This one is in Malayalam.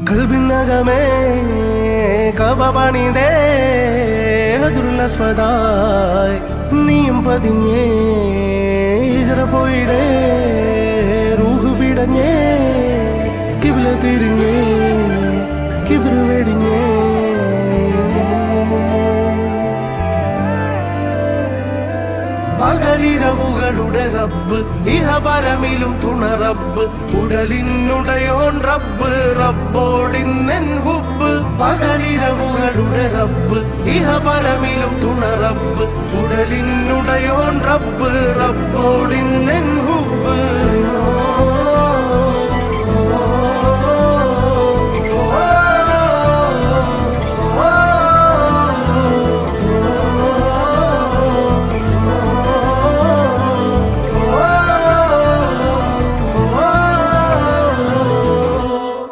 കൽബിനകമേ കബപണിതേ ഹജറുല്ലസ്വദായി നീയും പതിഞ്ഞേ ഹിജ്റ പോയിടേ റൂഹ് പിടഞ്ഞേ കിബ്ല തിരിഞ്ഞേ കിബ്റ് വെടിഞ്ഞേ പകലിരവുകളുടെ റബ്ബ് ഇഹപരമിലും തുണ റബ്ബ് ഉടലിനുടയോൻ റബ്ബ് റബ്ബോടിന്നെൻ ഹുബ്ബ് പകലിരവുകളുടെ റബ്ബ് ഇഹപരമിലും തുണ റബ്ബ് ഉടലിനുടയോൻ റബ്ബ് റബ്ബോടിന്നെൻ ഹുബ്ബ്